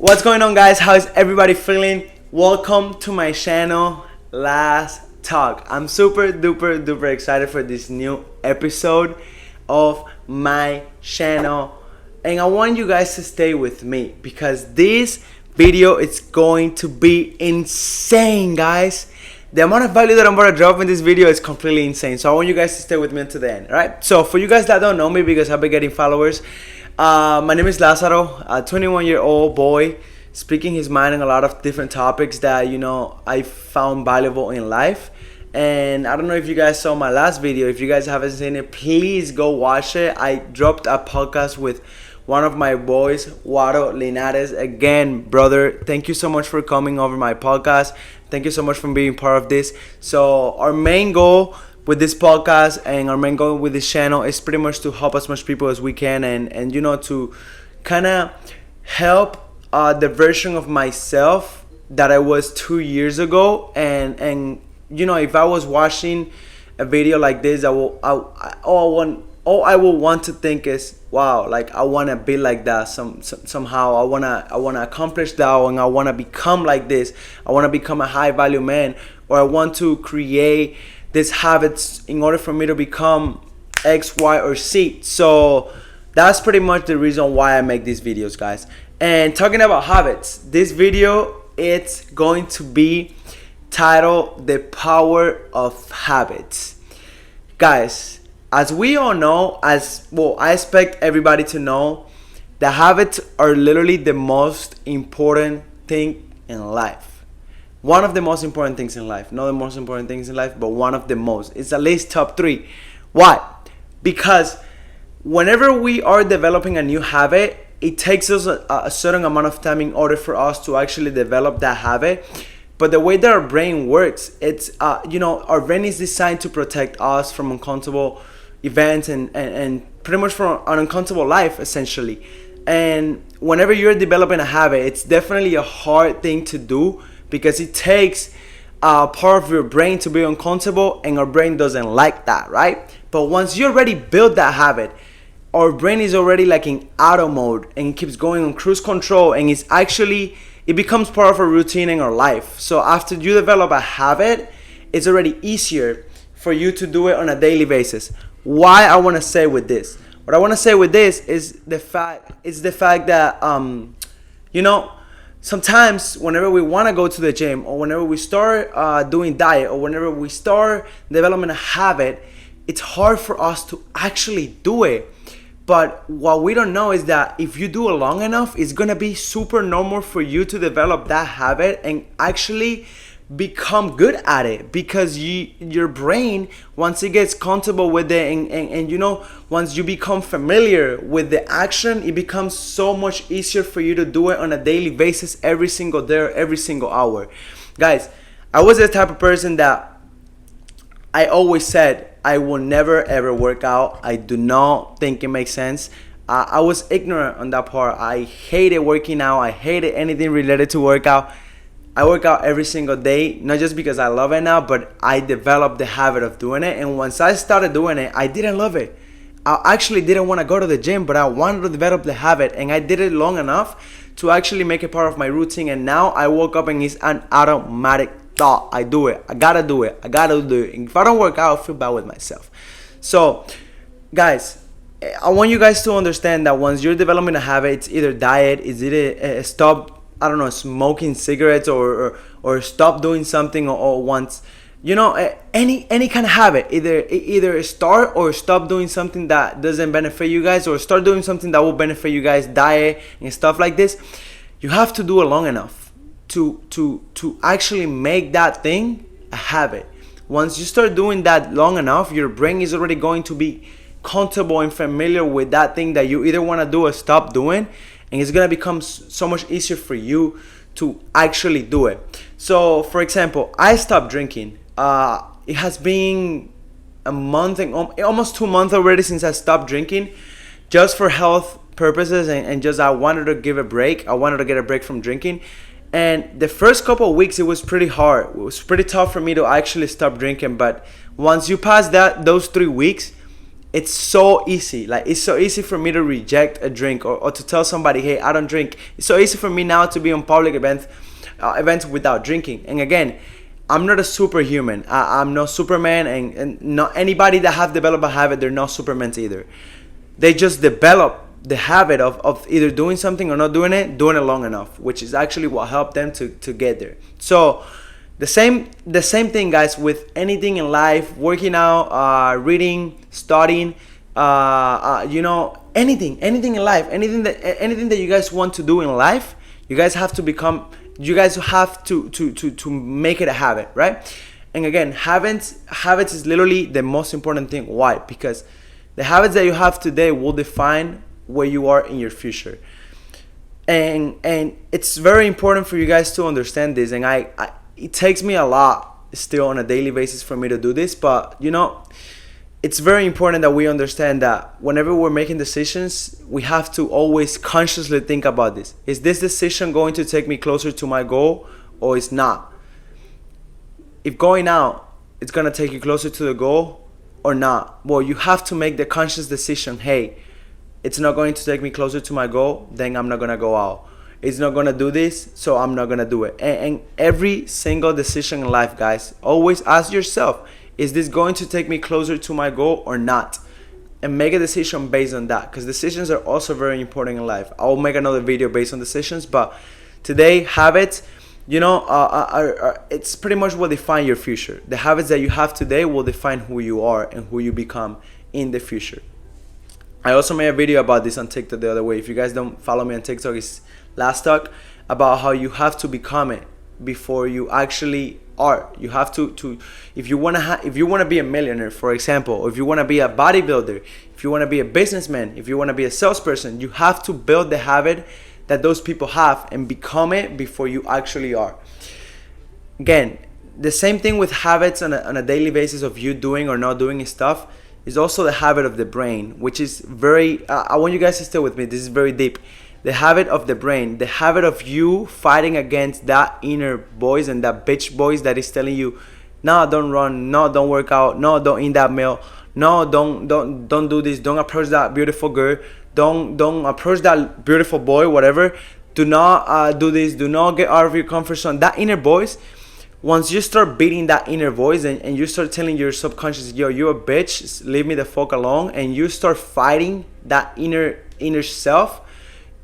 What's going on, guys? How is everybody feeling? Welcome to my channel, Last Talk. I'm super duper excited for this new episode of my channel, and I want you guys to stay with me because this video is going to be insane, guys. The amount of value that I'm about to drop in this video is completely insane. So I want you guys to stay with me until the end, alright? So for you guys that don't know me, because I've been getting followers, my name is Lazaro, a 21-year-old boy speaking his mind on a lot of different topics that, I found valuable in life. And I don't know if you guys saw my last video. If you guys haven't seen it, please go watch it. I dropped a podcast with one of my boys, Waro Linares. Again, brother, thank you so much for coming over my podcast. Thank you so much for being part of this. So our main goal with this podcast and our main goal with this channel is pretty much to help as much people as we can, and to kind of help the version of myself that I was 2 years ago. And if I was watching a video like this, all I will want to think is, wow, like I want to be like that somehow. I want to accomplish that, and I want to become like this. I want to become a high value man, or I want to create these habits in order for me to become X, Y, or Z. So that's pretty much the reason why I make these videos, guys. And talking about habits, this video, it's going to be titled The Power of Habits. Guys, as we all know, I expect everybody to know, the habits are literally the most important thing in life. One of the most important things in life. Not the most important things in life, but one of the most. It's at least top 3. Why? Because whenever we are developing a new habit, it takes us a certain amount of time in order for us to actually develop that habit. But the way that our brain works, it's our brain is designed to protect us from uncomfortable events and pretty much from an uncomfortable life, essentially. And whenever you're developing a habit, it's definitely a hard thing to do, because it takes part of your brain to be uncomfortable, and our brain doesn't like that, right? But once you already build that habit, our brain is already like in auto mode and keeps going on cruise control, and it becomes part of a routine in our life. So after you develop a habit, it's already easier for you to do it on a daily basis. Why I want to say with this? What I want to say with this is the fact that sometimes whenever we want to go to the gym, or whenever we start doing diet, or whenever we start developing a habit, it's hard for us to actually do it. But what we don't know is that if you do it long enough, it's going to be super normal for you to develop that habit and actually become good at it, because your brain, once it gets comfortable with it, and once you become familiar with the action, it becomes so much easier for you to do it on a daily basis, every single day or every single hour. Guys, I was the type of person that I always said I will never ever work out. I do not think it makes sense. I was ignorant on that part. I hated working out. I hated anything related to workout. I work out every single day, not just because I love it now, but I developed the habit of doing it. And once I started doing it, I didn't love it. I actually didn't want to go to the gym, but I wanted to develop the habit, and I did it long enough to actually make it part of my routine. And now I woke up and it's an automatic thought. I do it. I gotta do it. And if I don't work out, I feel bad with myself. So, guys, I want you guys to understand that once you're developing a habit, it's either diet, it's either stop, smoking cigarettes, or stop doing something, or once, any kind of habit, either start or stop doing something that doesn't benefit you guys, or start doing something that will benefit you guys, diet and stuff like this. You have to do it long enough to actually make that thing a habit. Once you start doing that long enough, your brain is already going to be comfortable and familiar with that thing that you either want to do or stop doing, and it's going to become so much easier for you to actually do it. So, for example, I stopped drinking. It has been a month and almost 2 months already since I stopped drinking, just for health purposes, and just I wanted to give a break. I wanted to get a break from drinking. And the first couple of weeks, it was pretty hard. It was pretty tough for me to actually stop drinking. But once you pass those 3 weeks, it's so easy. Like, it's so easy for me to reject a drink, or to tell somebody, hey, I don't drink. It's so easy for me now to be on public events without drinking. And again, I'm not a superhuman. I'm no Superman, and not anybody that have developed a habit, they're not Supermans either. They just develop the habit of either doing something or not doing it long enough, which is actually what helped them to get there. So the same thing, guys, with anything in life: working out, reading, studying, anything in life, anything that you guys want to do in life, you guys have to make it a habit, right? And again, habits is literally the most important thing. Why? Because the habits that you have today will define where you are in your future. And it's very important for you guys to understand this. And it takes me a lot still on a daily basis for me to do this, but it's very important that we understand that whenever we're making decisions, we have to always consciously think about this. Is this decision going to take me closer to my goal, or it's not? If going out, it's going to take you closer to the goal or not, well, you have to make the conscious decision. Hey, it's not going to take me closer to my goal, then I'm not going to go out. It's not going to do this, so I'm not going to do it. And every single decision in life, guys, always ask yourself, is this going to take me closer to my goal or not? And make a decision based on that, because decisions are also very important in life. I'll make another video based on decisions, but today, habits, it's pretty much what define your future. The habits that you have today will define who you are and who you become in the future. I also made a video about this on TikTok the other way. If you guys don't follow me on TikTok, it's Last Talk, about how you have to become it before you actually are. You have to if you want to be a millionaire, for example, or if you want to be a bodybuilder, if you want to be a businessman, if you want to be a salesperson, you have to build the habit that those people have and become it before you actually are. Again, the same thing with habits on a daily basis of you doing or not doing stuff is also the habit of the brain, which is very, I want you guys to stay with me, this is very deep. The habit of the brain, the habit of you fighting against that inner voice and that bitch voice that is telling you, no, don't run, no, don't work out, no, don't eat that meal, no, don't do this, don't approach that beautiful girl, don't approach that beautiful boy, whatever, do not do this, do not get out of your comfort zone. That inner voice, once you start beating that inner voice and you start telling your subconscious, yo, you're a bitch, leave me the fuck alone, and you start fighting that inner self,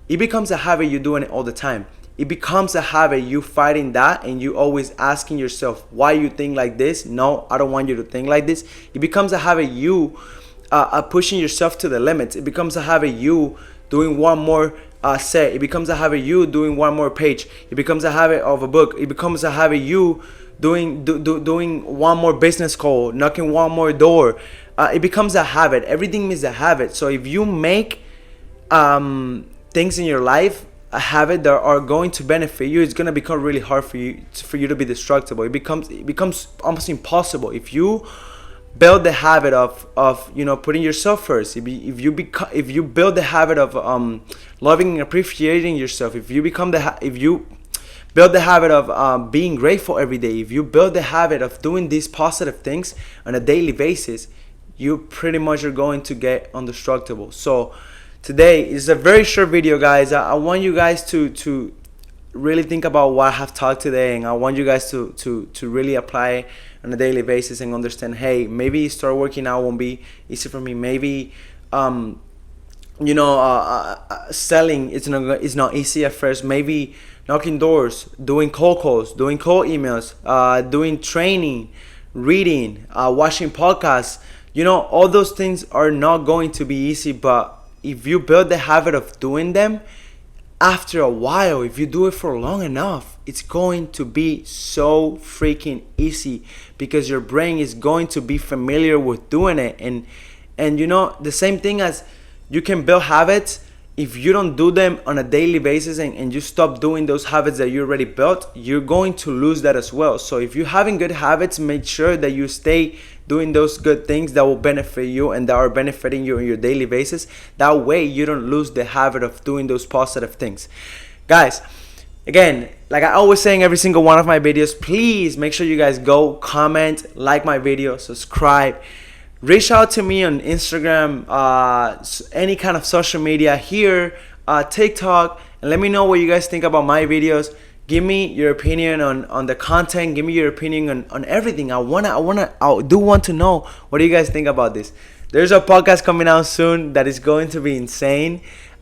it becomes a habit. You doing it all the time. It becomes a habit, you fighting that, and you always asking yourself, why you think like this? No, I don't want you to think like this. It becomes a habit, you pushing yourself to the limits. It becomes a habit, you doing one more set. It becomes a habit, you doing one more page. It becomes a habit of a book. It becomes a habit, you doing one more business call, knocking one more door. It becomes a habit. Everything is a habit. So if you make things in your life a habit that are going to benefit you, it's going to become really hard for you to be destructible. It becomes almost impossible if you build the habit of putting yourself first. If you build the habit of loving and appreciating yourself, if you build the habit of being grateful every day, if you build the habit of doing these positive things on a daily basis, you pretty much are going to get indestructible. So today is a very short video, guys. I want you guys to really think about what I have talked today, and I want you guys to really apply on a daily basis and understand, hey, maybe start working out won't be easy for me. Maybe selling it's not easy at first. Maybe knocking doors, doing cold calls, doing cold emails, doing training, reading, watching podcasts, all those things are not going to be easy, but if you build the habit of doing them, after a while, if you do it for long enough, it's going to be so freaking easy, because your brain is going to be familiar with doing it. And the same thing as you can build habits, if you don't do them on a daily basis and you stop doing those habits that you already built, you're going to lose that as well. So if you're having good habits, make sure that you stay doing those good things that will benefit you and that are benefiting you on your daily basis. That way you don't lose the habit of doing those positive things. Guys, again, like I always say in every single one of my videos, please make sure you guys go comment, like my video, subscribe, reach out to me on Instagram, any kind of social media here, TikTok, and let me know what you guys think about my videos. Give me your opinion on the content. Give me your opinion on everything. I do want to know what do you guys think about this. There's a podcast coming out soon that is going to be insane.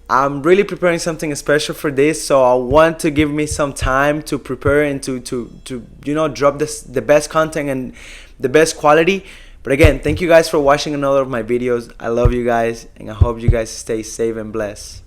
I'm really preparing something special for this, so I want to give me some time to prepare and to drop the best content and the best quality. But again, thank you guys for watching another of my videos. I love you guys, and I hope you guys stay safe and blessed.